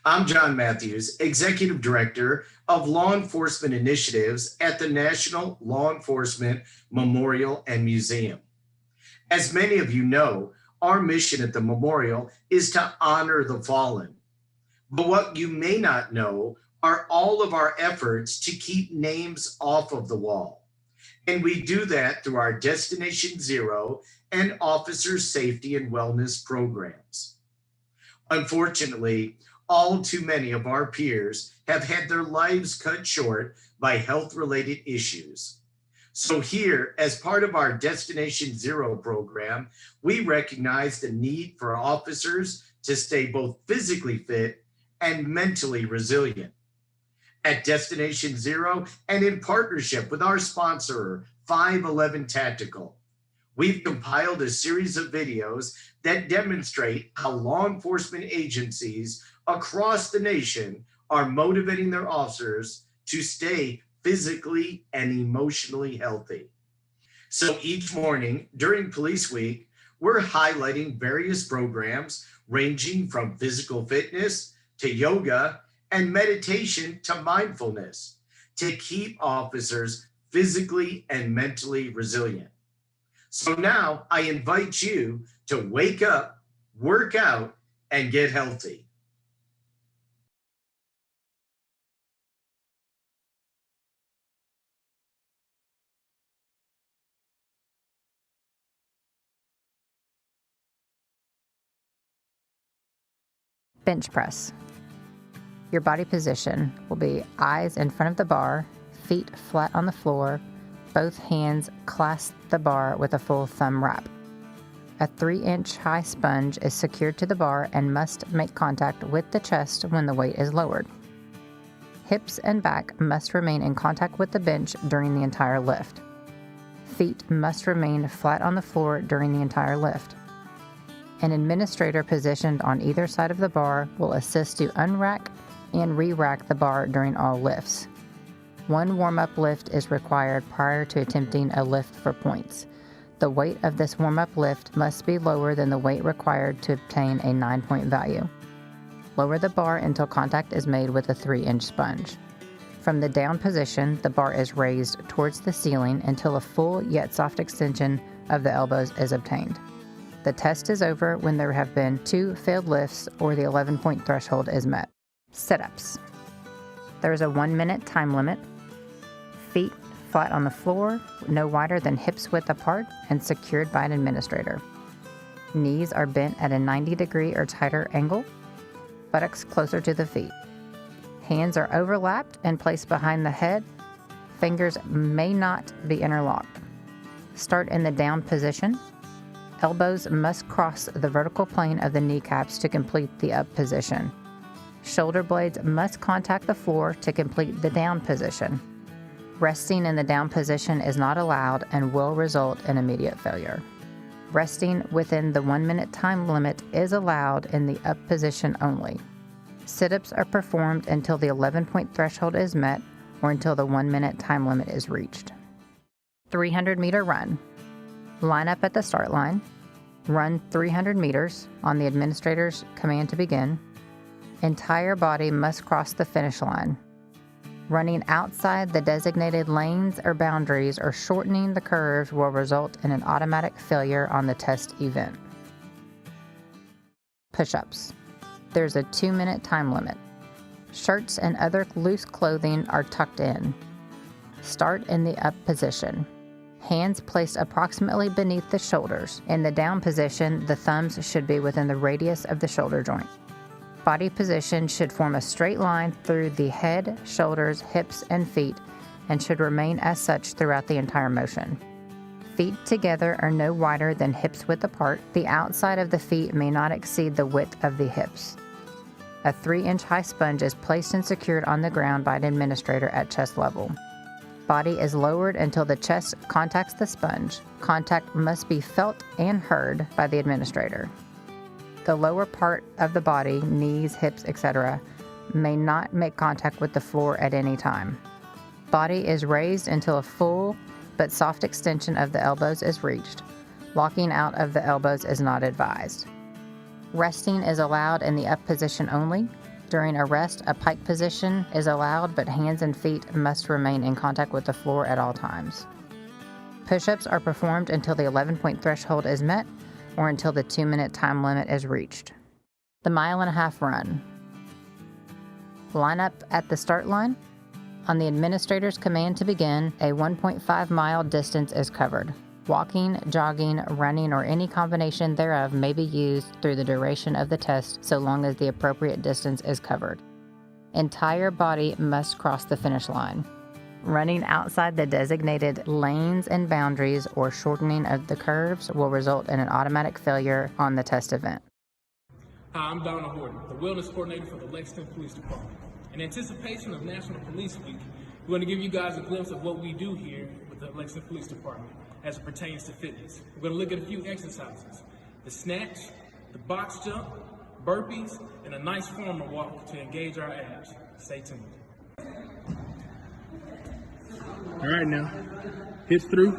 I'm John Matthews, Executive Director of Law Enforcement Initiatives at the National Law Enforcement Memorial and Museum. As many of you know, our mission at the memorial is to honor the fallen. But what you may not know are all of our efforts to keep names off of the wall. And we do that through our Destination Zero and Officer Safety and Wellness programs. Unfortunately, all too many of our peers have had their lives cut short by health-related issues. So here, as part of our Destination Zero program, we recognize the need for officers to stay both physically fit and mentally resilient. At Destination Zero, and in partnership with our sponsor, 511 Tactical, we've compiled a series of videos that demonstrate how law enforcement agencies across the nation are motivating their officers to stay physically and emotionally healthy. So each morning during Police Week, we're highlighting various programs ranging from physical fitness to yoga and meditation to mindfulness to keep officers physically and mentally resilient. So now I invite you to wake up, work out, and get healthy. Bench press. Your body position will be eyes in front of the bar, feet flat on the floor, both hands clasp the bar with a full thumb wrap. A 3-inch high sponge is secured to the bar and must make contact with the chest when the weight is lowered. Hips and back must remain in contact with the bench during the entire lift. Feet must remain flat on the floor during the entire lift. An administrator positioned on either side of the bar will assist to unrack and re-rack the bar during all lifts. One warm-up lift is required prior to attempting a lift for points. The weight of this warm-up lift must be lower than the weight required to obtain a 9-point value. Lower the bar until contact is made with a 3-inch sponge. From the down position, the bar is raised towards the ceiling until a full yet soft extension of the elbows is obtained. The test is over when there have been 2 failed lifts or the 11-point threshold is met. Sit-ups. There is a 1-minute time limit. Feet flat on the floor, no wider than hips width apart, and secured by an administrator. Knees are bent at a 90-degree or tighter angle, buttocks closer to the feet. Hands are overlapped and placed behind the head. Fingers may not be interlocked. Start in the down position. Elbows must cross the vertical plane of the kneecaps to complete the up position. Shoulder blades must contact the floor to complete the down position. Resting in the down position is not allowed and will result in immediate failure. Resting within the 1-minute time limit is allowed in the up position only. Sit-ups are performed until the 11-point threshold is met or until the 1-minute time limit is reached. 300-meter run. Line up at the start line. Run 300 meters on the administrator's command to begin. Entire body must cross the finish line. Running outside the designated lanes or boundaries or shortening the curves will result in an automatic failure on the test event. Push-ups. There's a 2-minute time limit. Shirts and other loose clothing are tucked in. Start in the up position. Hands placed approximately beneath the shoulders. In the down position, the thumbs should be within the radius of the shoulder joint. Body position should form a straight line through the head, shoulders, hips, and feet, and should remain as such throughout the entire motion. Feet together are no wider than hips width apart. The outside of the feet may not exceed the width of the hips. A 3-inch high sponge is placed and secured on the ground by an administrator at chest level. Body is lowered until the chest contacts the sponge. Contact must be felt and heard by the administrator. The lower part of the body, knees, hips, etc., may not make contact with the floor at any time. Body is raised until a full but soft extension of the elbows is reached. Locking out of the elbows is not advised. Resting is allowed in the up position only. During arrest, a pike position is allowed, but hands and feet must remain in contact with the floor at all times. Push-ups are performed until the 11-point threshold is met or until the 2-minute time limit is reached. The 1.5 mile run. Line up at the start line. On the administrator's command to begin, a 1.5 mile distance is covered. Walking, jogging, running, or any combination thereof may be used through the duration of the test so long as the appropriate distance is covered. Entire body must cross the finish line. Running outside the designated lanes and boundaries or shortening of the curves will result in an automatic failure on the test event. Hi, I'm Donald Horton, the Wellness Coordinator for the Lexington Police Department. In anticipation of National Police Week, we're going to give you guys a glimpse of what we do here with the Lexington Police Department as it pertains to fitness. We're going to look at a few exercises: the snatch, the box jump, burpees, and a nice farmer walk to engage our abs. Stay tuned. All right now, hips through.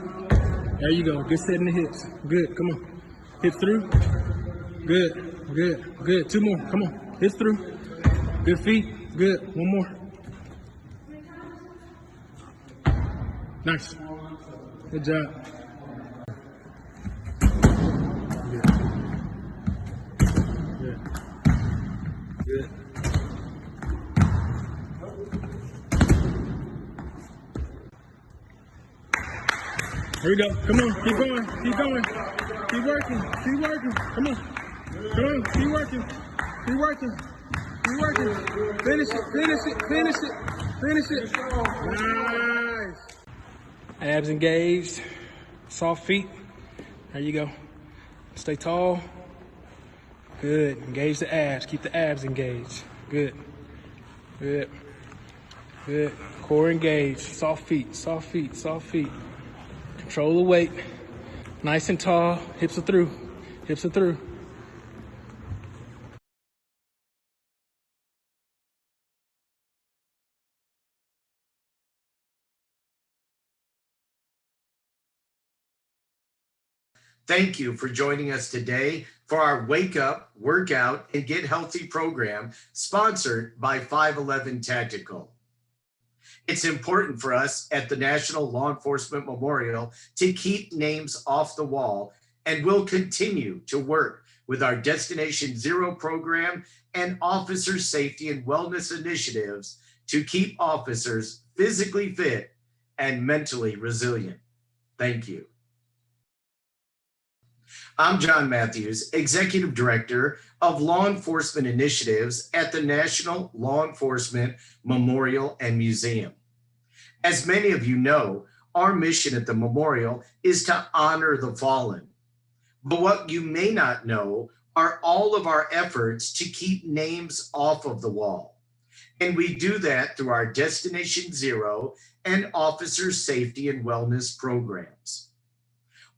There you go, good set in the hips. Good, come on. Hips through. Good, good, good. 2 more, come on. Hips through. Good feet, good. 1 more. Nice. Good job. Good. Good. Here we go. Come on. Keep going. Keep going. Keep working. Keep working. Come on. Come on. Keep working. Keep working. Keep working. Finish it. Finish it. Finish it. Finish it. Nice. Abs engaged. Soft feet. There you go. Stay tall. Good. Engage the abs. Keep the abs engaged. Good. Good. Good. Core engaged. Soft feet. Soft feet. Soft feet. Control the weight. Nice and tall. Hips are through. Hips are through. Thank you for joining us today for our Wake Up, Workout, and Get Healthy program sponsored by 511 Tactical. It's important for us at the National Law Enforcement Memorial to keep names off the wall, and we'll continue to work with our Destination Zero program and officer safety and wellness initiatives to keep officers physically fit and mentally resilient. Thank you. I'm John Matthews, Executive Director of Law Enforcement Initiatives at the National Law Enforcement Memorial and Museum. As many of you know, our mission at the memorial is to honor the fallen. But what you may not know are all of our efforts to keep names off of the wall. And we do that through our Destination Zero and Officer Safety and Wellness programs.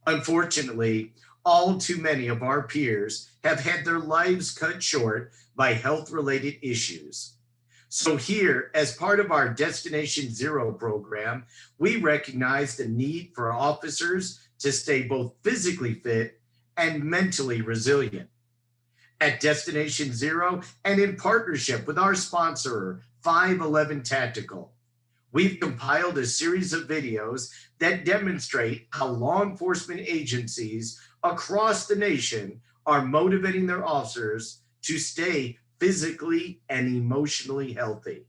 Unfortunately, all too many of our peers have had their lives cut short by health-related issues. So here, as part of our Destination Zero program, we recognize the need for officers to stay both physically fit and mentally resilient. At Destination Zero, and in partnership with our sponsor, 511 Tactical, we've compiled a series of videos that demonstrate how law enforcement agencies across the nation are motivating their officers to stay physically and emotionally healthy.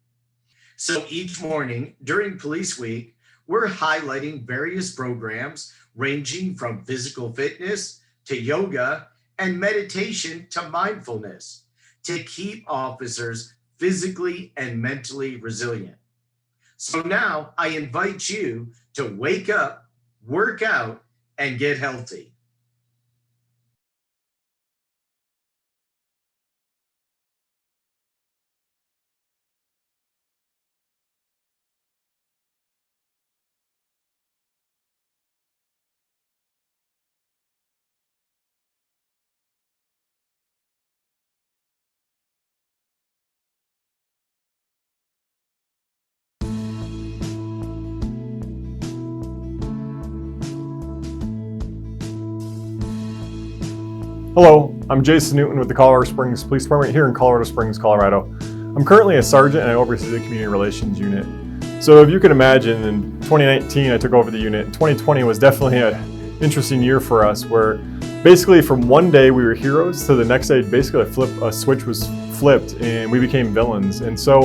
So each morning during Police Week, we're highlighting various programs ranging from physical fitness to yoga and meditation to mindfulness to keep officers physically and mentally resilient. So now I invite you to wake up, work out, and get healthy. Hello, I'm Jason Newton with the Colorado Springs Police Department here in Colorado Springs, Colorado. I'm currently a sergeant and I oversee the community relations unit. So if you can imagine, in 2019 I took over the unit. 2020 was definitely an interesting year for us, where basically from one day we were heroes to the next day basically a switch was flipped and we became villains. And so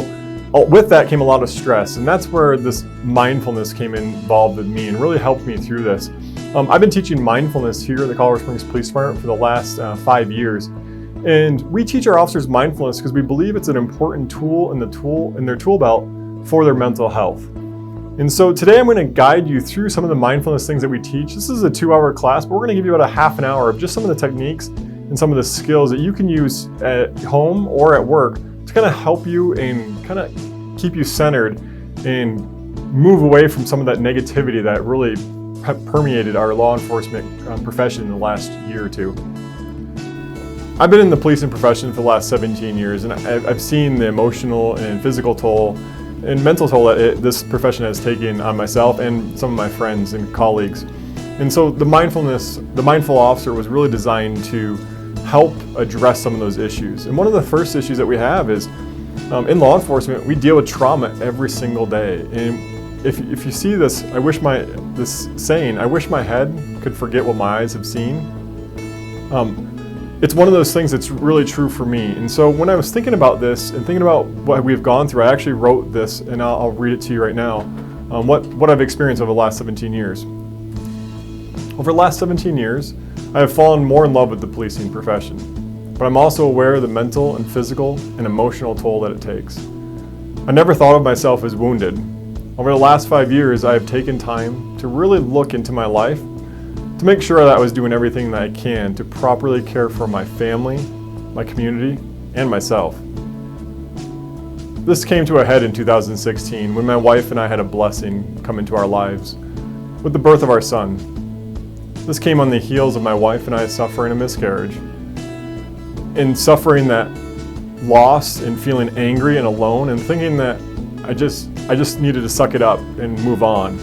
with that came a lot of stress, and that's where this mindfulness came involved with me and really helped me through this. I've been teaching mindfulness here at the Colorado Springs Police Department for the last 5 years. And we teach our officers mindfulness because we believe it's an important tool in their tool belt for their mental health. And so today I'm going to guide you through some of the mindfulness things that we teach. This is a 2-hour class, but we're going to give you about a half an hour of just some of the techniques and some of the skills that you can use at home or at work to kind of help you and kind of keep you centered and move away from some of that negativity that really permeated our law enforcement profession in the last year or two. I've been in the policing profession for the last 17 years, and I've seen the emotional and physical toll and mental toll that this profession has taken on myself and some of my friends and colleagues. And so the mindful officer was really designed to help address some of those issues. And one of the first issues that we have is in law enforcement, we deal with trauma every single day. And if you see this, I wish my head could forget what my eyes have seen. It's one of those things that's really true for me. And so when I was thinking about this and thinking about what we've gone through, I actually wrote this, and I'll read it to you right now, what I've experienced over the last 17 years. Over the last 17 years, I have fallen more in love with the policing profession, but I'm also aware of the mental and physical and emotional toll that it takes. I never thought of myself as wounded. Over the last 5 years, I have taken time to really look into my life to make sure that I was doing everything that I can to properly care for my family, my community, and myself. This came to a head in 2016 when my wife and I had a blessing come into our lives with the birth of our son. This came on the heels of my wife and I suffering a miscarriage. In suffering that loss and feeling angry and alone and thinking that I just needed to suck it up and move on.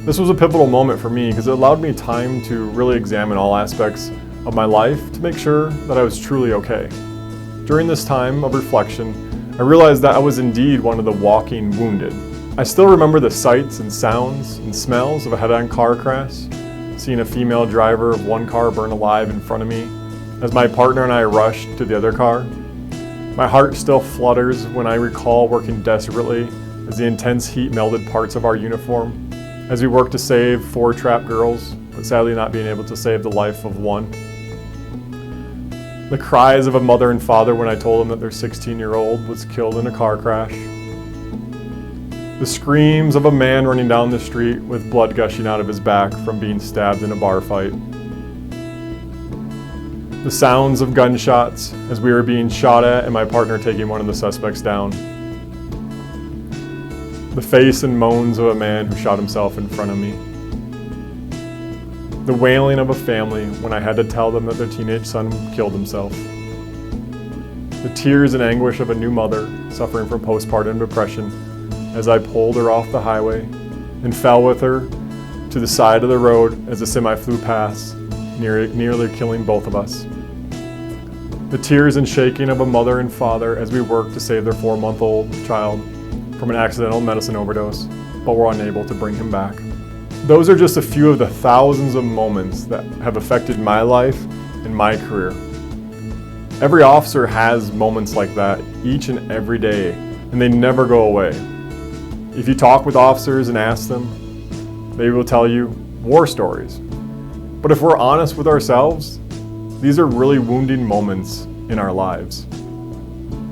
This was a pivotal moment for me because it allowed me time to really examine all aspects of my life to make sure that I was truly okay. During this time of reflection, I realized that I was indeed one of the walking wounded. I still remember the sights and sounds and smells of a head-on car crash, seeing a female driver of one car burn alive in front of me as my partner and I rushed to the other car. My heart still flutters when I recall working desperately as the intense heat melted parts of our uniform, as we worked to save 4 trapped girls, but sadly not being able to save the life of one. The cries of a mother and father when I told them that their 16-year-old was killed in a car crash. The screams of a man running down the street with blood gushing out of his back from being stabbed in a bar fight. The sounds of gunshots as we were being shot at and my partner taking one of the suspects down. The face and moans of a man who shot himself in front of me. The wailing of a family when I had to tell them that their teenage son killed himself. The tears and anguish of a new mother suffering from postpartum depression as I pulled her off the highway and fell with her to the side of the road as a semi flew past, nearly killing both of us. The tears and shaking of a mother and father as we worked to save their 4-month-old child from an accidental medicine overdose, but were unable to bring him back. Those are just a few of the thousands of moments that have affected my life and my career. Every officer has moments like that each and every day, and they never go away. If you talk with officers and ask them, they will tell you war stories. But if we're honest with ourselves, these are really wounding moments in our lives.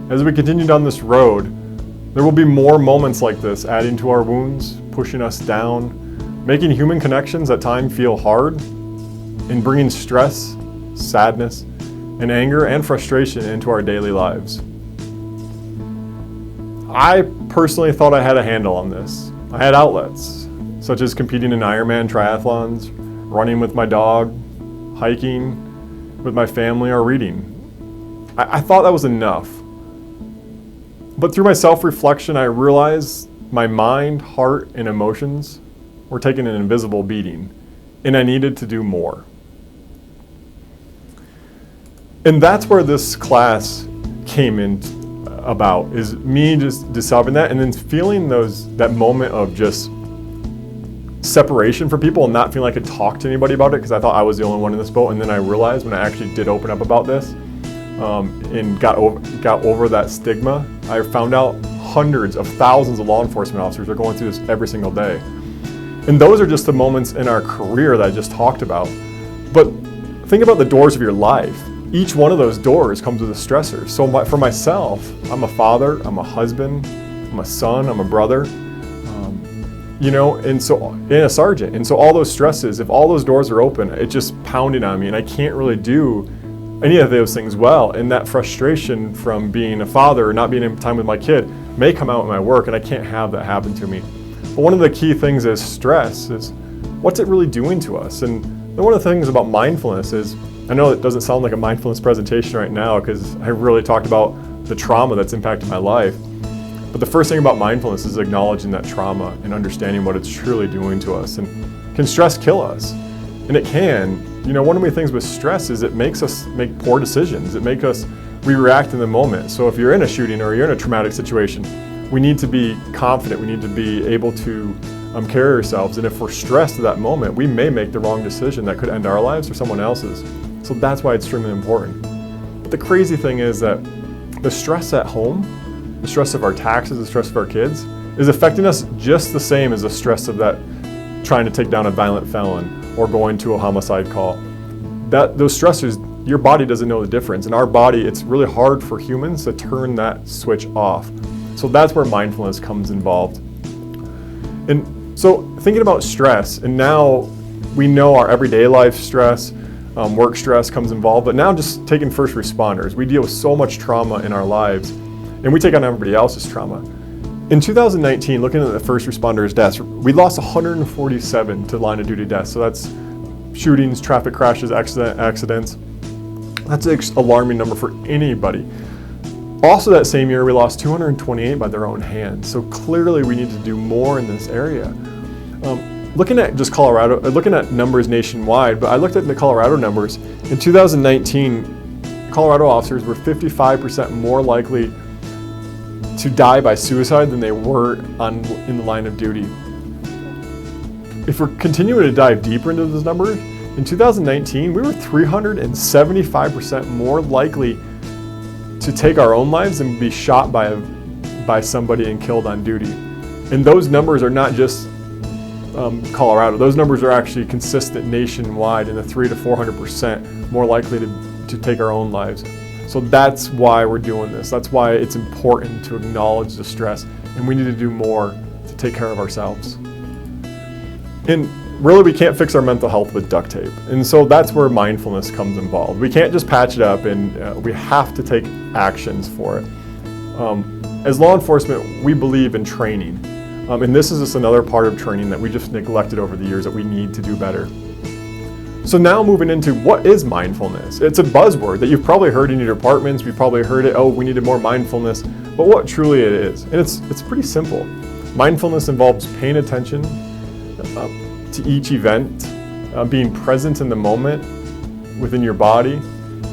As we continue down this road, there will be more moments like this adding to our wounds, pushing us down, making human connections at times feel hard, and bringing stress, sadness, and anger and frustration into our daily lives. I personally thought I had a handle on this. I had outlets, such as competing in Ironman triathlons, running with my dog, hiking with my family, or reading. I thought that was enough. But through my self-reflection, I realized my mind, heart, and emotions were taking an invisible beating, and I needed to do more. And that's where this class came in about, is me just discovering that and then feeling that moment of just separation from people and not feeling like I could talk to anybody about it because I thought I was the only one in this boat. And then I realized when I actually did open up about this and got over that stigma, I found out hundreds of thousands of law enforcement officers are going through this every single day. And those are just the moments in our career that I just talked about. But think about the doors of your life. Each one of those doors comes with a stressor. So for myself, I'm a father, I'm a husband, I'm a son, I'm a brother, and a sergeant. And so all those stresses, if all those doors are open, it's just pounding on me and I can't really do any of those things well. And that frustration from being a father or not being in time with my kid may come out in my work, and I can't have that happen to me. But one of the key things is stress is, what's it really doing to us? And one of the things about mindfulness is, I know it doesn't sound like a mindfulness presentation right now because I really talked about the trauma that's impacted my life. But the first thing about mindfulness is acknowledging that trauma and understanding what it's truly doing to us. And can stress kill us? And it can. One of the things with stress is it makes us make poor decisions. It makes us react in the moment. So if you're in a shooting or you're in a traumatic situation, we need to be confident. We need to be able to carry ourselves. And if we're stressed at that moment, we may make the wrong decision that could end our lives or someone else's. So that's why it's extremely important. But the crazy thing is that the stress at home, the stress of our taxes, the stress of our kids, is affecting us just the same as the stress of that trying to take down a violent felon or going to a homicide call. Those stressors, your body doesn't know the difference. In our body, it's really hard for humans to turn that switch off. So that's where mindfulness comes involved. And so thinking about stress, and now we know our everyday life stress, work stress comes involved, but now just taking first responders. We deal with so much trauma in our lives, and we take on everybody else's trauma. In 2019, looking at the first responders' deaths, we lost 147 to line of duty deaths. So that's shootings, traffic crashes, accidents. That's an alarming number for anybody. Also that same year, we lost 228 by their own hands. So clearly we need to do more in this area. Looking at just Colorado, looking at numbers nationwide, but I looked at the Colorado numbers. In 2019, Colorado officers were 55% more likely to die by suicide than they were in the line of duty. If we're continuing to dive deeper into those numbers, in 2019, we were 375% more likely to take our own lives than be shot by somebody and killed on duty. And those numbers are not just Colorado. Those numbers are actually consistent nationwide, in the 300 to 400% more likely to take our own lives. So that's why we're doing this. That's why it's important to acknowledge the stress, and we need to do more to take care of ourselves. And really, we can't fix our mental health with duct tape. And so that's where mindfulness comes involved. We can't just patch it up, and we have to take actions for it. As law enforcement, we believe in training. And this is just another part of training that we just neglected over the years that we need to do better. So now moving into what is mindfulness? It's a buzzword that you've probably heard in your departments. We've probably heard it, we needed more mindfulness. But what truly it is, and it's pretty simple. Mindfulness involves paying attention to each event, being present in the moment within your body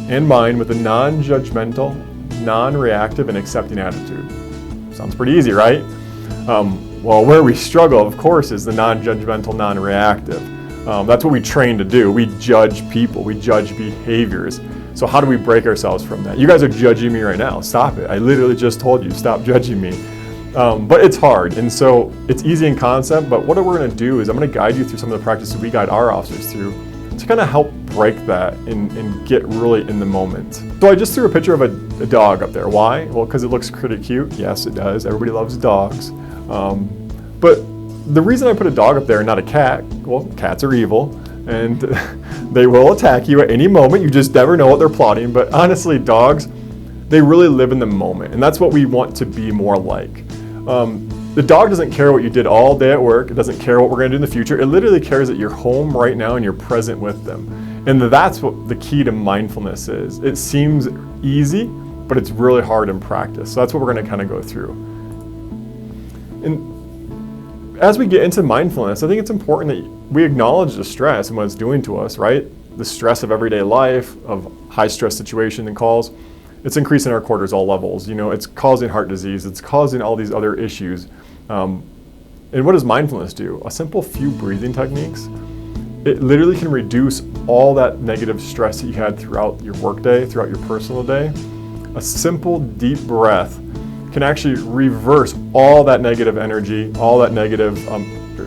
and mind with a non-judgmental, non-reactive, and accepting attitude. Sounds pretty easy, right? Well, where we struggle, of course, is the non-judgmental, non-reactive. That's what we train to do. We judge people, we judge behaviors. So how do we break ourselves from that? You guys are judging me right now. Stop it. I literally just told you, stop judging me. But it's hard, and so it's easy in concept, but what we're gonna do is I'm gonna guide you through some of the practices we guide our officers through to kind of help break that and get really in the moment. So I just threw a picture of a dog up there. Why? Well, because it looks pretty cute. Yes, it does. Everybody loves dogs. But the reason I put a dog up there and not a cat, well, cats are evil, and they will attack you at any moment. You just never know what they're plotting. But honestly, dogs, they really live in the moment, and that's what we want to be more like. The dog doesn't care what you did all day at work. It doesn't care what we're going to do in the future. It literally cares that you're home right now and you're present with them. And that's what the key to mindfulness is. It seems easy, but it's really hard in practice. So that's what we're going to kind of go through. And as we get into mindfulness, I think it's important that we acknowledge the stress and what it's doing to us, right? The stress of everyday life, of high stress situation and calls. it's increasing our cortisol levels. It's causing heart disease. It's causing all these other issues. And what does mindfulness do? A simple few breathing techniques, it literally can reduce all that negative stress that you had throughout your workday, throughout your personal day. A simple deep breath can actually reverse all that negative energy, all that negative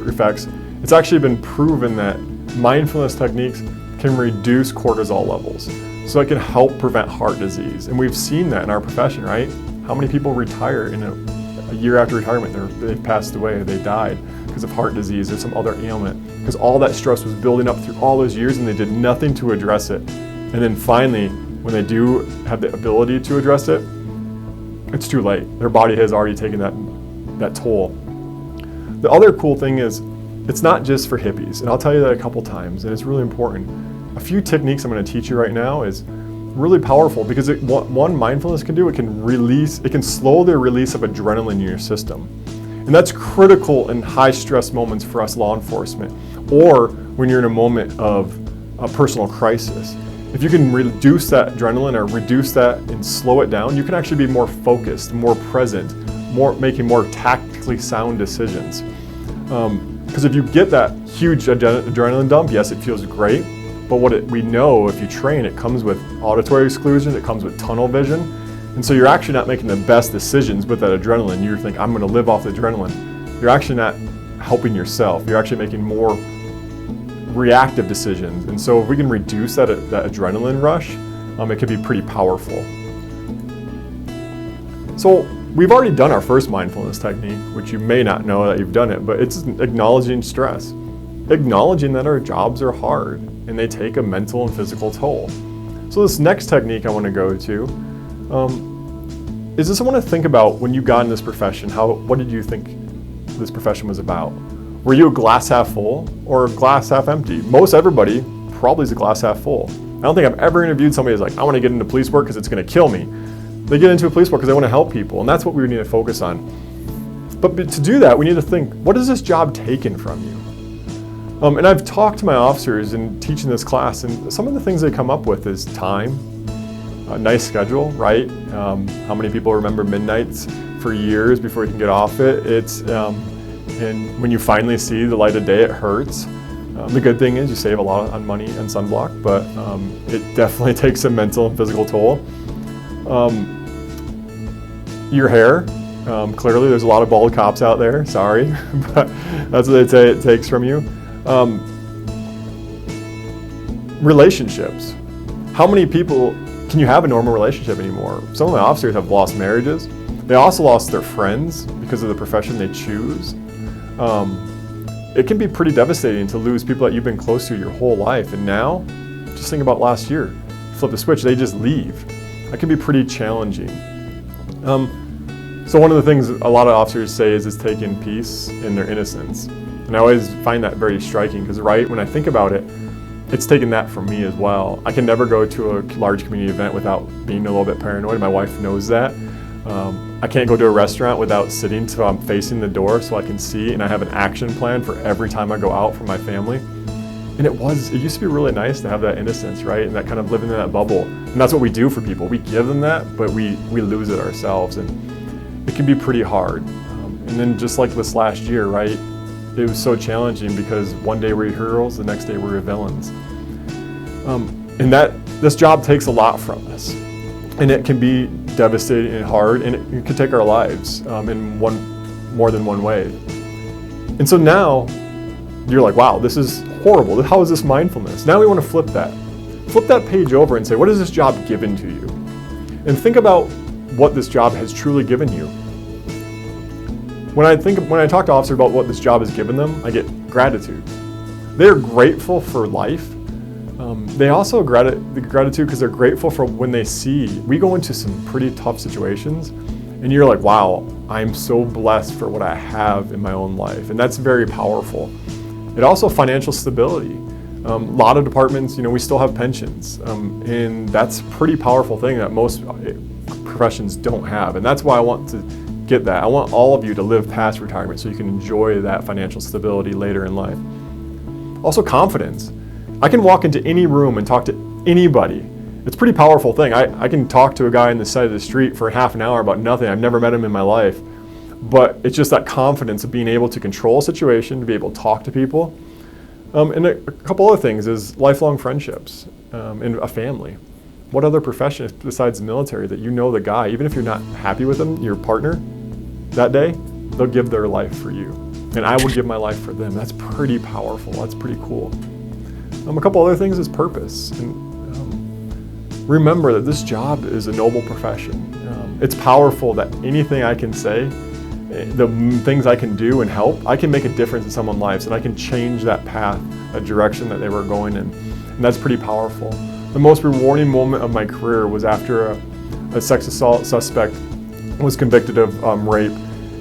effects. It's actually been proven that mindfulness techniques can reduce cortisol levels. So it can help prevent heart disease. And we've seen that in our profession, right? How many people retire in a year after retirement, they've passed away, they died because of heart disease or some other ailment, because all that stress was building up through all those years and they did nothing to address it. And then finally, when they do have the ability to address it, it's too late. Their body has already taken that toll. The other cool thing is, it's not just for hippies, and I'll tell you that a couple times, and it's really important. A few techniques I'm going to teach you right now is really powerful because one mindfulness can do, it can slow the release of adrenaline in your system. And that's critical in high stress moments for us law enforcement, or when you're in a moment of a personal crisis. If you can reduce that adrenaline or reduce that and slow it down, you can actually be more focused, more present, making more tactically sound decisions. Because if you get that huge adrenaline dump, yes, it feels great, but we know if you train, it comes with auditory exclusion, it comes with tunnel vision, and so you're actually not making the best decisions with that adrenaline. You think, I'm going to live off the adrenaline. You're actually not helping yourself. You're actually making more reactive decisions. And so if we can reduce that adrenaline rush, it can be pretty powerful. So we've already done our first mindfulness technique, which you may not know that you've done it, but it's acknowledging stress. Acknowledging that our jobs are hard and they take a mental and physical toll. So this next technique I want to go to is I want to think about when you got in this profession, what did you think this profession was about? Were you a glass half full or a glass half empty? Most everybody probably is a glass half full. I don't think I've ever interviewed somebody who's like, I want to get into police work because it's going to kill me. They get into police work because they want to help people, and that's what we need to focus on. But to do that, we need to think, what is this job taking from you? And I've talked to my officers in teaching this class, and some of the things they come up with is time, a nice schedule, right? How many people remember midnights for years before you can get off it? And when you finally see the light of day, it hurts. The good thing is you save a lot on money and sunblock, but it definitely takes a mental and physical toll. Your hair, clearly there's a lot of bald cops out there, sorry, but that's what they say it takes from you. Relationships. How many people can you have a normal relationship anymore? Some of my officers have lost marriages. They also lost their friends because of the profession they choose. It can be pretty devastating to lose people that you've been close to your whole life, and now, just think about last year. Flip the switch, they just leave. That can be pretty challenging. So one of the things a lot of officers say is it's taking peace in their innocence. And I always find that very striking because right when I think about it, it's taken that from me as well. I can never go to a large community event without being a little bit paranoid. My wife knows that. I can't go to a restaurant without sitting so I'm facing the door so I can see, and I have an action plan for every time I go out for my family. And it used to be really nice to have that innocence, right? And that kind of living in that bubble. And that's what we do for people. We give them that, but we lose it ourselves. And it can be pretty hard. And then just like this last year, right? It was so challenging because one day we're heroes, the next day we're villains. And this job takes a lot from us. And it can be devastating and hard, and it can take our lives in more than one way. And so now you're like, wow, this is horrible. How is this mindfulness? Now we want to flip that page over and say, what has this job given to you? And think about what this job has truly given you. When I talk to officers about what this job has given them, I get gratitude. They're grateful for life. They also gratitude because they're grateful for when they see, we go into some pretty tough situations and you're like, wow, I'm so blessed for what I have in my own life. And that's very powerful. It also financial stability. A lot of departments, we still have pensions. And that's a pretty powerful thing that most professions don't have. And that's why I want to get that. I want all of you to live past retirement so you can enjoy that financial stability later in life. Also confidence. I can walk into any room and talk to anybody, and It's a pretty powerful thing. I can talk to a guy on the side of the street for half an hour about nothing. I've never met him in my life. But it's just that confidence of being able to control a situation, to be able to talk to people. And a couple other things is lifelong friendships and a family. What other profession besides the military that you know the guy, even if you're not happy with him, your partner, that day, they'll give their life for you. And I will give my life for them. That's pretty powerful. That's pretty cool. A couple other things is purpose. And remember that this job is a noble profession. It's powerful that anything I can say, the things I can do and help, I can make a difference in someone's lives, and I can change that path, a direction that they were going in. And that's pretty powerful. The most rewarding moment of my career was after a sex assault suspect was convicted of rape,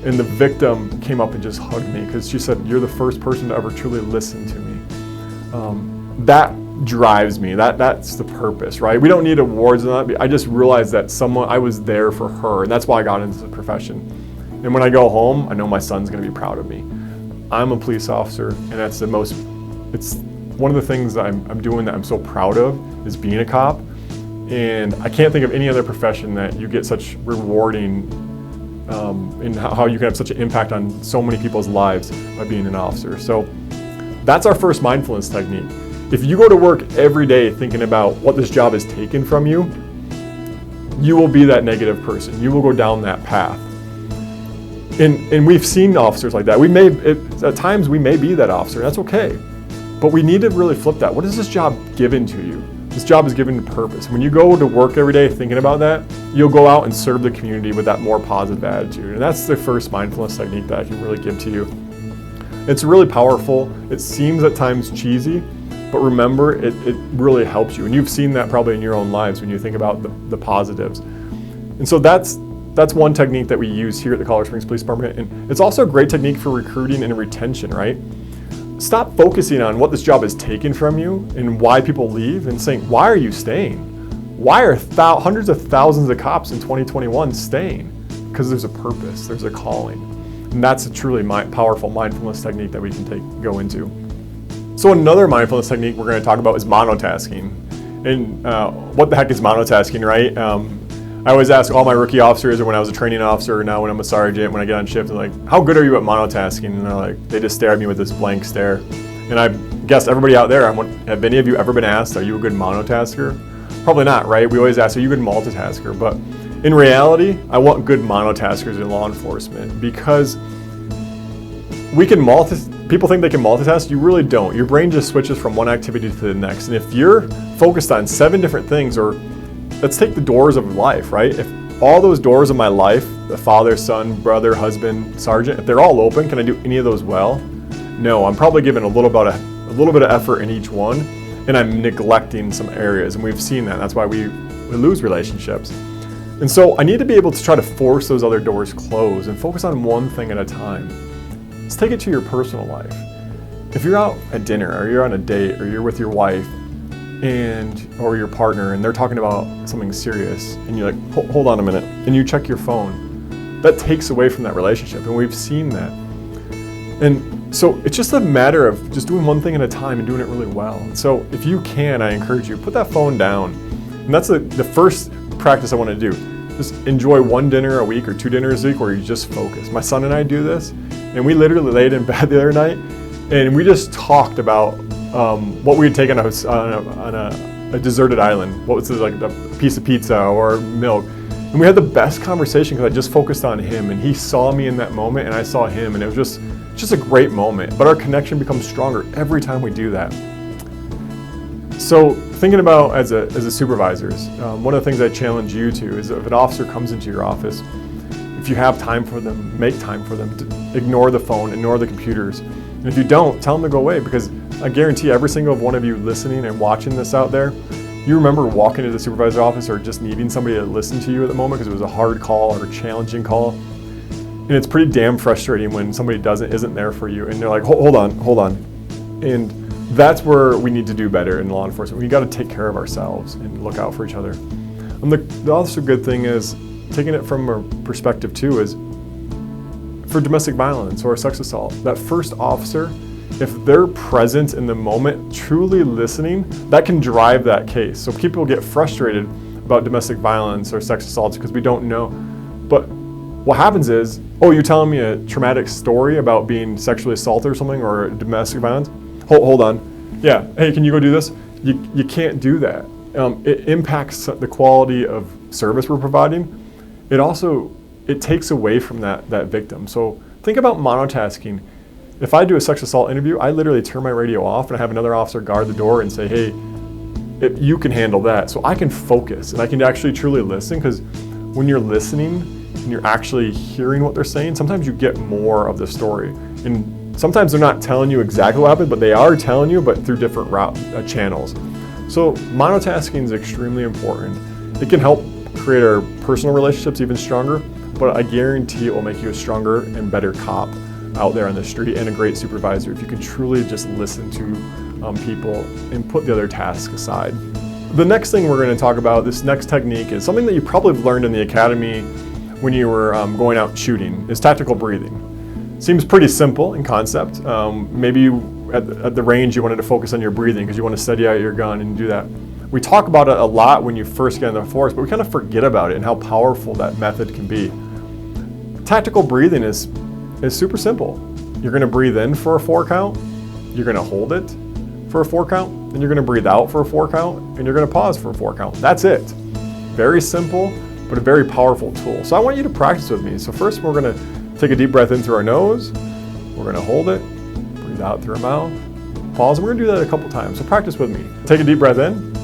and the victim came up and just hugged me because she said, "You're the first person to ever truly listen to me." That drives me. That's the purpose, right? We don't need awards on that. I just realized that I was there for her, and that's why I got into the profession. And when I go home, I know my son's going to be proud of me. I'm a police officer, and it's one of the things that I'm doing that I'm so proud of is being a cop. And I can't think of any other profession that you get such rewarding in how you can have such an impact on so many people's lives by being an officer. So that's our first mindfulness technique. If you go to work every day thinking about what this job has taken from you, you will be that negative person. You will go down that path. And we've seen officers like that. At times we may be that officer, that's okay. But we need to really flip that. What is this job given to you? This job is given to purpose. When you go to work every day thinking about that, you'll go out and serve the community with that more positive attitude. And that's the first mindfulness technique that I can really give to you. It's really powerful. It seems at times cheesy, but remember, it really helps you. And you've seen that probably in your own lives when you think about the positives. And so that's one technique that we use here at the Colorado Springs Police Department. And it's also a great technique for recruiting and retention, right? Stop focusing on what this job has taken from you and why people leave and saying, why are you staying? Why are hundreds of thousands of cops in 2021 staying? Because there's a purpose, there's a calling. And that's a truly powerful mindfulness technique that we can go into. So another mindfulness technique we're going to talk about is monotasking. And what the heck is monotasking, right? I always ask all my rookie officers, or when I was a training officer, or now when I'm a sergeant, when I get on shift, they're like, how good are you at monotasking? And they're like, they just stare at me with this blank stare. And I guess everybody out there, have any of you ever been asked, are you a good monotasker? Probably not, right? We always ask, are you a good multitasker? But in reality, I want good monotaskers in law enforcement, because we can people think they can multitask, you really don't. Your brain just switches from one activity to the next. And if you're focused on 7 different things, or let's take the doors of life, right? If all those doors of my life, the father, son, brother, husband, sergeant, if they're all open, can I do any of those well? No, I'm probably giving a little bit of effort in each one, and I'm neglecting some areas, and we've seen that. That's why we lose relationships. And so I need to be able to try to force those other doors closed and focus on one thing at a time. Let's take it to your personal life. If you're out at dinner, or you're on a date, or you're with your wife, or your partner, and they're talking about something serious, and you're like, hold on a minute, and you check your phone, that takes away from that relationship, and we've seen that. And so it's just a matter of just doing one thing at a time and doing it really well. So if you can, I encourage you, put that phone down. And that's the first practice I want to do. Just enjoy one dinner a week or 2 dinners a week where you just focus. My son and I do this, and we literally laid in bed the other night, and we just talked about what we would take on a deserted island. What was it, like a piece of pizza or milk? And we had the best conversation because I just focused on him, and he saw me in that moment, and I saw him, and it was just a great moment. But our connection becomes stronger every time we do that. So thinking about as a supervisors, one of the things I challenge you to is, if an officer comes into your office, if you have time for them, make time for them. Ignore the phone, ignore the computers. And if you don't, tell them to go away, because I guarantee every single one of you listening and watching this out there, you remember walking into the supervisor's office or just needing somebody to listen to you at the moment because it was a hard call or a challenging call. And it's pretty damn frustrating when somebody isn't there for you, and they're like, hold on. And that's where we need to do better in law enforcement. We got to take care of ourselves and look out for each other. And the other good thing is, taking it from a perspective too, is for domestic violence or sex assault, that first officer if they're present in the moment, truly listening, that can drive that case. So people get frustrated about domestic violence or sex assaults because we don't know. But what happens is, oh, you're telling me a traumatic story about being sexually assaulted or something, or domestic violence? Hold on. Yeah, hey, can you go do this? You can't do that. It impacts the quality of service we're providing. It takes away from that victim. So think about monotasking. If I do a sex assault interview, I literally turn my radio off and I have another officer guard the door and say, hey, you can handle that. So I can focus and I can actually truly listen, because when you're listening and you're actually hearing what they're saying, sometimes you get more of the story. And sometimes they're not telling you exactly what happened, but they are telling you, but through different channels. So monotasking is extremely important. It can help create our personal relationships even stronger, but I guarantee it will make you a stronger and better cop out there on the street, and a great supervisor if you can truly just listen to people and put the other tasks aside. The next thing we're going to talk about, this next technique, is something that you probably have learned in the academy when you were going out shooting, is tactical breathing. Seems pretty simple in concept. Maybe at the range you wanted to focus on your breathing because you want to steady out your gun and do that. We talk about it a lot when you first get in the force, but we kind of forget about it and how powerful that method can be. Tactical breathing is super simple. You're going to breathe in for a 4 count, you're going to hold it for a 4 count, and you're going to breathe out for a 4 count, and you're going to pause for a 4 count. That's it. Very simple, but a very powerful tool. So I want you to practice with me. So first we're going to take a deep breath in through our nose, we're going to hold it, breathe out through our mouth, pause, and we're going to do that a couple times. So practice with me. Take a deep breath in,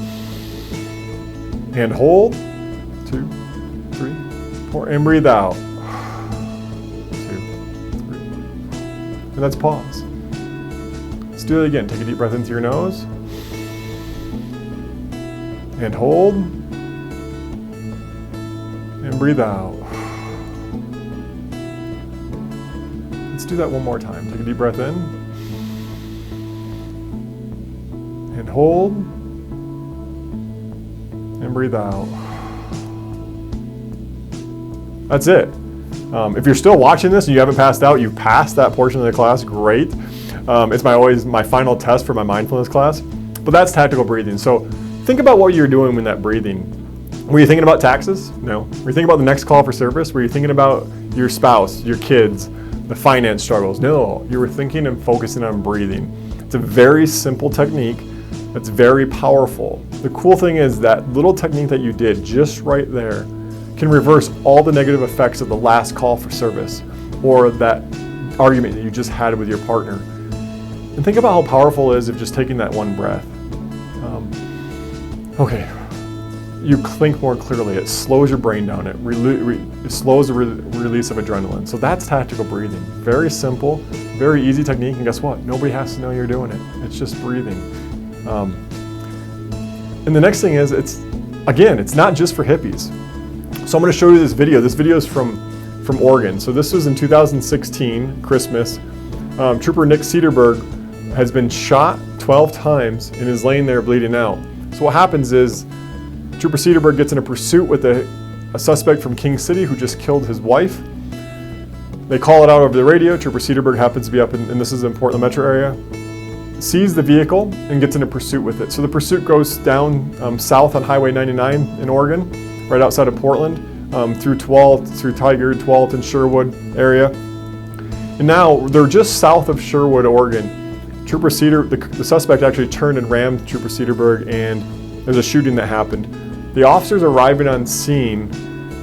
and hold, 2, 3, 4, and breathe out. And that's pause. Let's do it again. Take a deep breath in through your nose. And hold. And breathe out. Let's do that one more time. Take a deep breath in. And hold. And breathe out. That's it. If you're still watching this and you haven't passed out, you've passed that portion of the class, great. It's always my final test for my mindfulness class. But that's tactical breathing. So think about what you're doing with that breathing. Were you thinking about taxes? No. Were you thinking about the next call for service? Were you thinking about your spouse, your kids, the finance struggles? No. You were thinking and focusing on breathing. It's a very simple technique that's very powerful. The cool thing is that little technique that you did just right there can reverse all the negative effects of the last call for service or that argument that you just had with your partner. And think about how powerful it is of just taking that one breath. Okay, you think more clearly. It slows your brain down. It slows the release of adrenaline. So that's tactical breathing. Very simple, very easy technique. And guess what? Nobody has to know you're doing it. It's just breathing. And the next thing is, it's not just for hippies. So I'm going to show you this video. This video is from Oregon. So this was in 2016, Christmas. Trooper Nick Cederberg has been shot 12 times and is laying there bleeding out. So what happens is Trooper Cederberg gets in a pursuit with a suspect from King City who just killed his wife. They call it out over the radio. Trooper Cederberg happens to be up and this is in Portland metro area, sees the vehicle and gets in a pursuit with it. So the pursuit goes down south on Highway 99 in Oregon, right outside of Portland, through 12th, through Tiger, 12th and Sherwood area. And now they're just south of Sherwood, Oregon. The suspect actually turned and rammed Trooper Cederberg, and there's a shooting that happened. The officers arriving on scene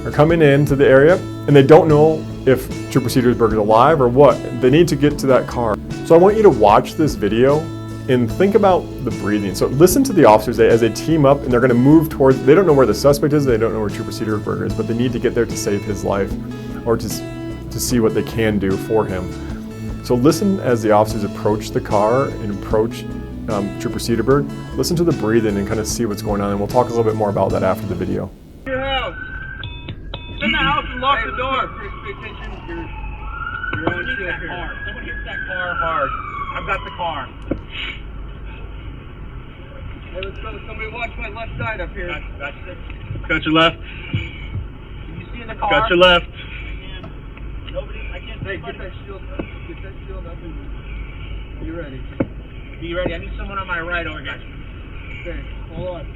are coming into the area, and they don't know if Trooper Cederberg is alive or what. They need to get to that car. So I want you to watch this video and think about the breathing. So listen to the officers as they team up, and they're going to move towards, they don't know where the suspect is, they don't know where Trooper Cederberg is, but they need to get there to save his life or to see what they can do for him. So listen as the officers approach the car and approach Trooper Cederberg. Listen to the breathing and kind of see what's going on, and we'll talk a little bit more about that after the video. Your house. Get in the house and lock the door. Pay attention. You're on shield here. Someone hits that car hard. I've got the car. Hey, let's go. Somebody watch my left side up here. Got your left. Can you see in the car? Got your left. I can't see. Get that shield up. Get that shield up. Be ready. Be ready. I need someone on my right over here. Okay, hold on.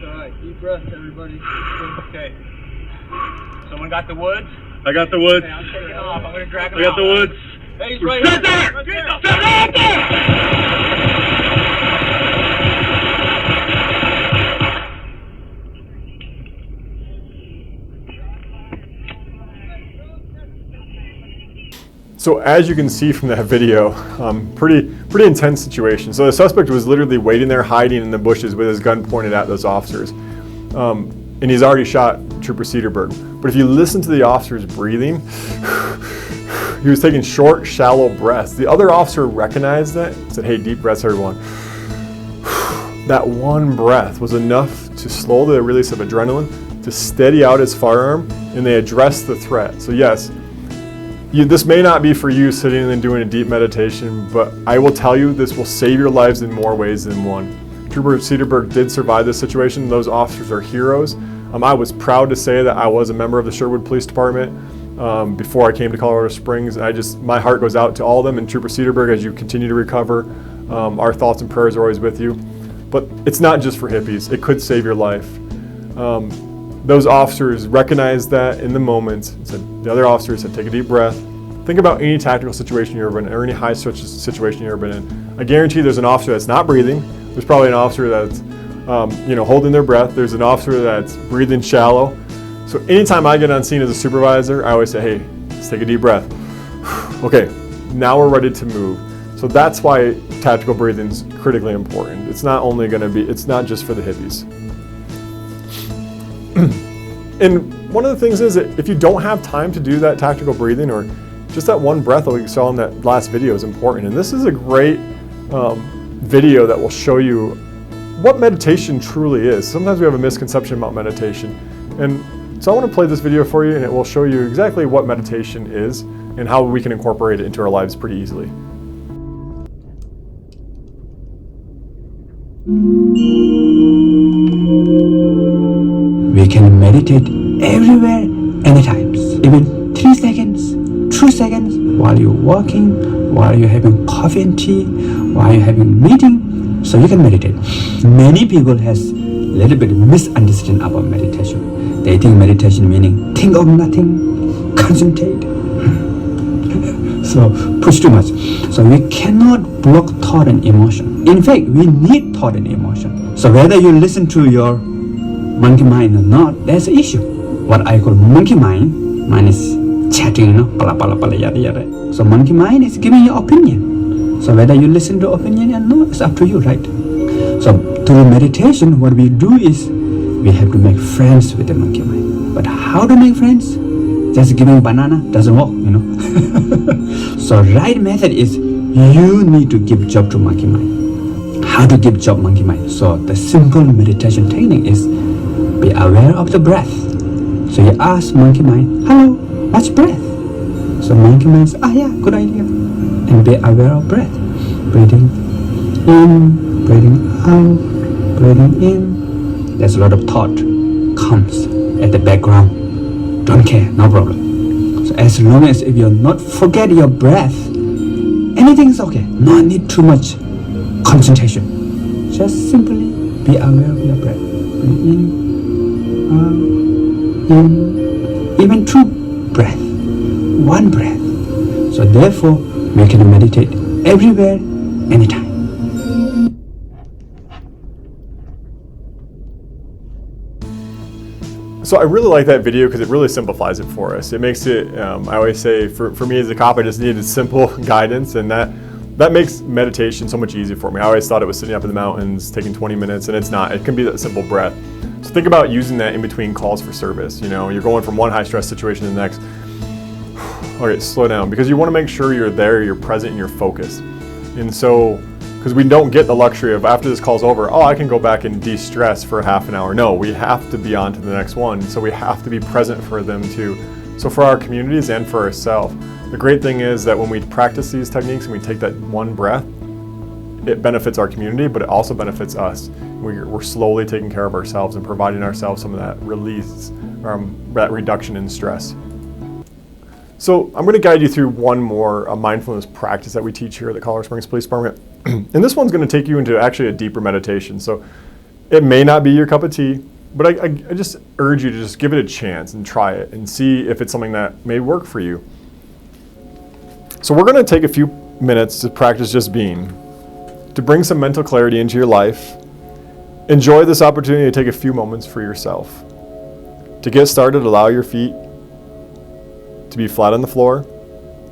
Alright, deep breath, everybody. Okay. Someone got the woods? I got the woods. Okay, I'm taking off. I'm going to drag him I got out. the woods. Hey, he's right Sit here. there! Right there. Sit right there! So as you can see from that video, pretty intense situation. So the suspect was literally waiting there, hiding in the bushes with his gun pointed at those officers. And he's already shot Trooper Cedarberg. But if you listen to the officer's breathing, he was taking short, shallow breaths. The other officer recognized that and said, hey, deep breaths, everyone. That one breath was enough to slow the release of adrenaline, to steady out his firearm, and they addressed the threat. So yes, this may not be for you sitting and doing a deep meditation, but I will tell you this will save your lives in more ways than one. Trooper Cedarberg did survive this situation. Those officers are heroes. I was proud to say that I was a member of the Sherwood Police Department before I came to Colorado Springs. My heart goes out to all of them, and Trooper Cedarberg, as you continue to recover, our thoughts and prayers are always with you. But it's not just for hippies. It could save your life. Those officers recognized that in the moment. The other officers said, take a deep breath. Think about any tactical situation you've ever been in, or any high stress situation you've ever been in. I guarantee there's an officer that's not breathing. There's probably an officer that's holding their breath. There's an officer that's breathing shallow. So anytime I get on scene as a supervisor, I always say, hey, let's take a deep breath. Okay, now we're ready to move. So that's why tactical breathing is critically important. It's not just for the hippies. And one of the things is that if you don't have time to do that tactical breathing, or just that one breath that we saw in that last video is important. And this is a great video that will show you what meditation truly is. Sometimes we have a misconception about meditation. And so I want to play this video for you, and it will show you exactly what meditation is and how we can incorporate it into our lives pretty easily. We can meditate everywhere, anytime, even 3 seconds, 2 seconds, while you're walking, while you're having coffee and tea, while you're having meeting, so you can meditate. Many people has a little bit misunderstanding about meditation. They think meditation meaning think of nothing, concentrate. So push too much. So we cannot block thought and emotion. In fact, we need thought and emotion. So whether you listen to your monkey mind or not, there's an issue. What I call monkey mind, mine is chatting, pala pala pala yada yada. So monkey mind is giving you opinion. So whether you listen to opinion or not, it's up to you, right? So through meditation, what we do is we have to make friends with the monkey mind. But how to make friends? Just giving banana doesn't work, So right method is you need to give job to monkey mind. How to give job monkey mind? So the simple meditation technique is be aware of the breath. So you ask monkey mind, hello, what's breath? So monkey mind says, yeah, good idea. And be aware of breath. Breathing in, breathing out, breathing in. There's a lot of thought comes at the background. Don't care, no problem. So as long as if you're not forget your breath, anything's okay. No need too much concentration. Just simply be aware of your breath. Breathe in, out, in, even 2 breath, 1 breath. So therefore, we can meditate everywhere, anytime. So I really like that video because it really simplifies it for us. It makes it, I always say, for me as a cop, I just needed simple guidance, and that makes meditation so much easier for me. I always thought it was sitting up in the mountains, taking 20 minutes, and it's not. It can be that simple breath. So think about using that in between calls for service. You're going from one high stress situation to the next. All right, slow down, because you want to make sure you're there, you're present, and you're focused. And so, because we don't get the luxury of after this call's over, I can go back and de-stress for half an hour. No, we have to be on to the next one. So we have to be present for them too. So for our communities and for ourselves, the great thing is that when we practice these techniques and we take that one breath, it benefits our community, but it also benefits us. We're slowly taking care of ourselves and providing ourselves some of that release, that reduction in stress. So I'm going to guide you through one more mindfulness practice that we teach here at the Colorado Springs Police Department. And this one's going to take you into actually a deeper meditation. So it may not be your cup of tea, but I just urge you to just give it a chance and try it and see if it's something that may work for you. So we're going to take a few minutes to practice just being, to bring some mental clarity into your life. Enjoy this opportunity to take a few moments for yourself. To get started, allow your feet to be flat on the floor.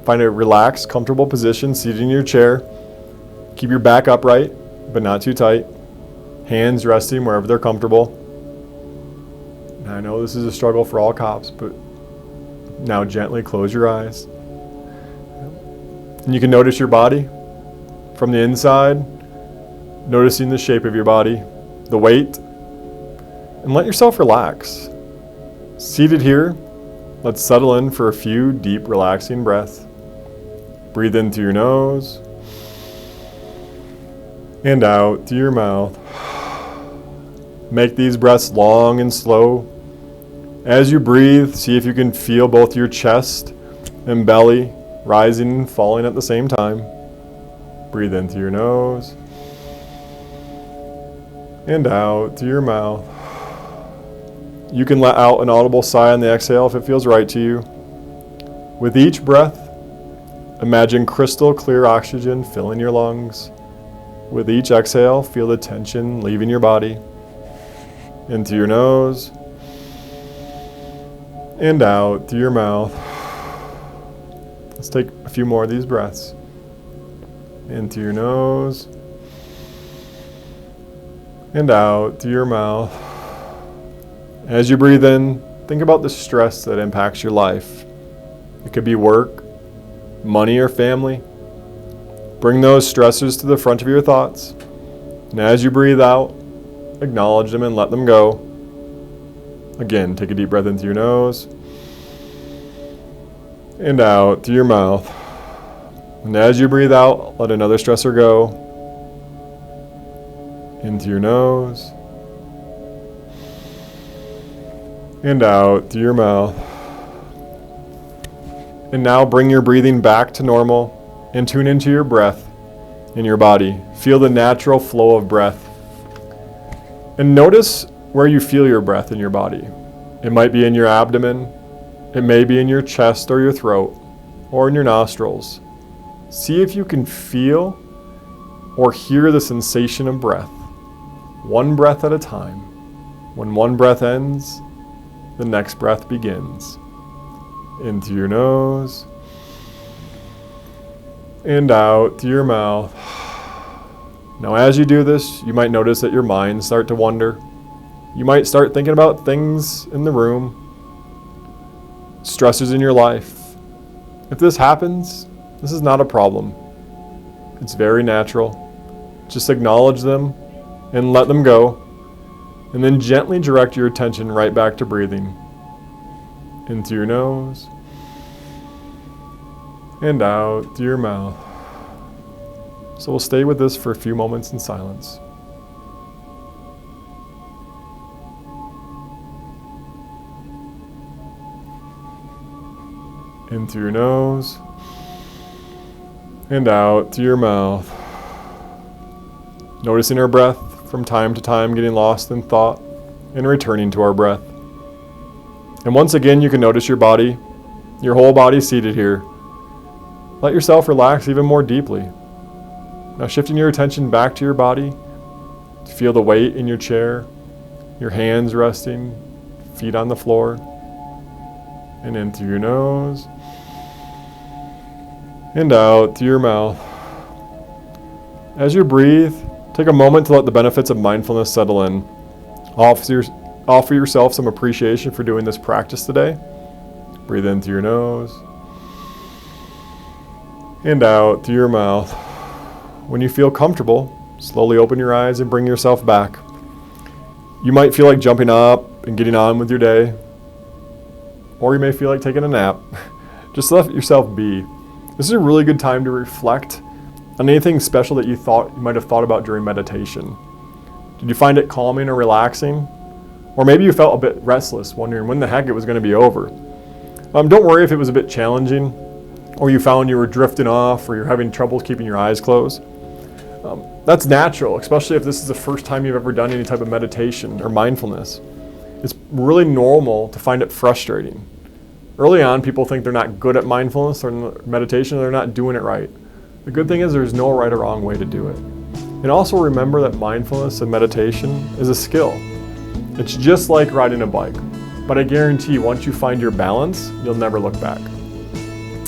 Find a relaxed, comfortable position seated in your chair. Keep your back upright, but not too tight. Hands resting wherever they're comfortable. Now, I know this is a struggle for all cops, but now gently close your eyes. And you can notice your body from the inside, noticing the shape of your body, the weight, and let yourself relax. Seated here, let's settle in for a few deep, relaxing breaths. Breathe in through your nose and out through your mouth. Make these breaths long and slow. As you breathe, see if you can feel both your chest and belly rising and falling at the same time. Breathe in through your nose and out through your mouth. You can let out an audible sigh on the exhale if it feels right to you. With each breath, imagine crystal clear oxygen filling your lungs. With each exhale, feel the tension leaving your body. In through your nose and out through your mouth. Let's take a few more of these breaths. In through your nose and out through your mouth. As you breathe in, think about the stress that impacts your life. It could be work, money, or family. Bring those stressors to the front of your thoughts. And as you breathe out, acknowledge them and let them go. Again, take a deep breath in through your nose and out through your mouth. And as you breathe out, let another stressor go. In through your nose and out through your mouth. And now bring your breathing back to normal and tune into your breath in your body. Feel the natural flow of breath. And notice where you feel your breath in your body. It might be in your abdomen, it may be in your chest or your throat, or in your nostrils. See if you can feel or hear the sensation of breath, one breath at a time. When one breath ends, the next breath begins. In through your nose and out through your mouth. Now as you do this, you might notice that your mind start to wander. You might start thinking about things in the room, stressors in your life. If this happens, this is not a problem. It's very natural. Just acknowledge them and let them go, and then gently direct your attention right back to breathing. In through your nose and out through your mouth. So we'll stay with this for a few moments in silence. In through your nose and out through your mouth. Noticing our breath from time to time, getting lost in thought and returning to our breath. And once again, you can notice your body, your whole body seated here. Let yourself relax even more deeply. Now shifting your attention back to your body, to feel the weight in your chair, your hands resting, feet on the floor, and in through your nose and out through your mouth. As you breathe, take a moment to let the benefits of mindfulness settle in. Offer yourself some appreciation for doing this practice today. Breathe in through your nose and out through your mouth. When you feel comfortable, slowly open your eyes and bring yourself back. You might feel like jumping up and getting on with your day, or you may feel like taking a nap. Just let yourself be. This is a really good time to reflect on anything special that you might have thought about during meditation. Did you find it calming or relaxing? Or maybe you felt a bit restless, wondering when the heck it was going to be over. Don't worry if it was a bit challenging, or you found you were drifting off, or you're having trouble keeping your eyes closed. That's natural, especially if this is the first time you've ever done any type of meditation or mindfulness. It's really normal to find it frustrating. Early on, people think they're not good at mindfulness or meditation, or they're not doing it right. The good thing is there's no right or wrong way to do it. And also remember that mindfulness and meditation is a skill. It's just like riding a bike. But I guarantee once you find your balance, you'll never look back.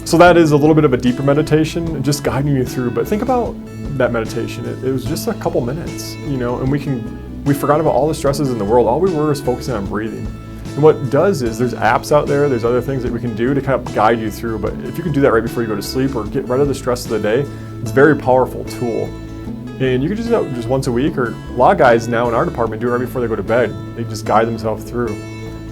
So that is a little bit of a deeper meditation, just guiding you through. But think about that meditation. It was just a couple minutes, and we forgot about all the stresses in the world. All we were is focusing on breathing. And what it does is there's apps out there, there's other things that we can do to kind of guide you through. But if you can do that right before you go to sleep or get rid of the stress of the day, it's a very powerful tool. And you can just do that just once a week, or a lot of guys now in our department do it right before they go to bed. They just guide themselves through.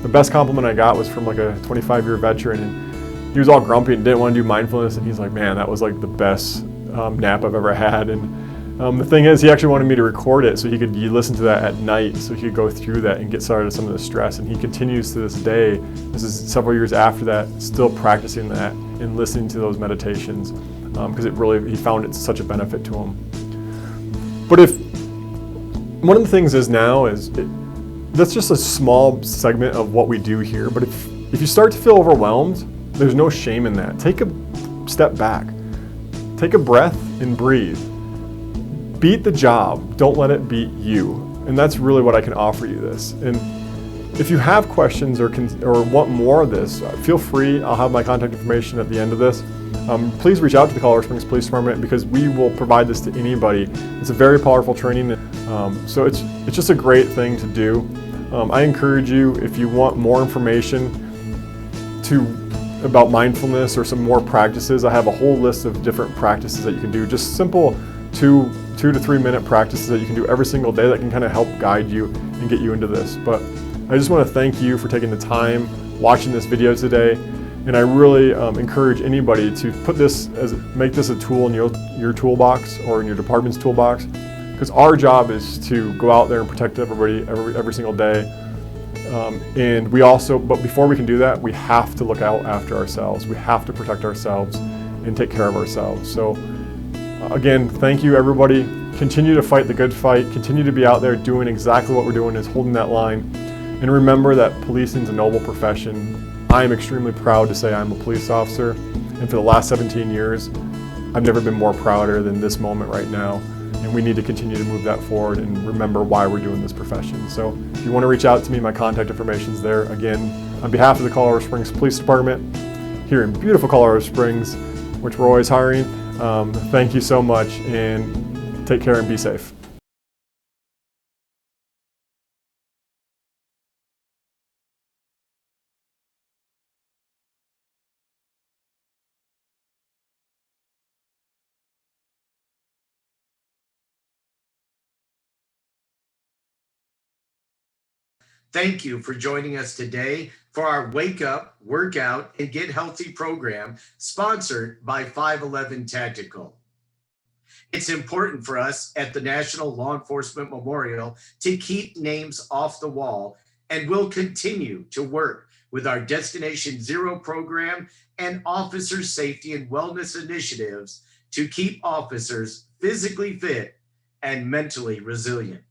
The best compliment I got was from like a 25-year veteran, and he was all grumpy and didn't want to do mindfulness, and he's like, man, that was like the best nap I've ever had. And the thing is, he actually wanted me to record it so he could listen to that at night, so he could go through that and get started with some of the stress. And he continues to this day, this is several years after that, still practicing that and listening to those meditations, because he found it such a benefit to him. But one of the things is now is, that's just a small segment of what we do here, but if you start to feel overwhelmed, there's no shame in that. Take a step back. Take a breath and breathe. Beat the job. Don't let it beat you. And that's really what I can offer you this. And if you have questions or want more of this, feel free. I'll have my contact information at the end of this. Please reach out to the Colorado Springs Police Department, because we will provide this to anybody. It's a very powerful training. So it's just a great thing to do. I encourage you, if you want more information about mindfulness or some more practices, I have a whole list of different practices that you can do. Just simple 2 to 3 minute practices that you can do every single day that can kind of help guide you and get you into this. But I just want to thank you for taking the time watching this video today. And I really encourage anybody to make this a tool in your toolbox or in your department's toolbox, because our job is to go out there and protect everybody every single day. But before we can do that, we have to look out after ourselves. We have to protect ourselves and take care of ourselves. So again, thank you everybody. Continue to fight the good fight. Continue to be out there doing exactly what we're doing, is holding that line. And remember that policing is a noble profession. I am extremely proud to say I'm a police officer. And for the last 17 years, I've never been more prouder than this moment right now. And we need to continue to move that forward and remember why we're doing this profession. So if you want to reach out to me, my contact information is there. Again, on behalf of the Colorado Springs Police Department here in beautiful Colorado Springs, which we're always hiring, thank you so much, and take care and be safe. Thank you for joining us today for our Wake Up, Workout, and Get Healthy program, sponsored by 511 Tactical. It's important for us at the National Law Enforcement Memorial to keep names off the wall, and we'll continue to work with our Destination Zero program and officer safety and wellness initiatives to keep officers physically fit and mentally resilient.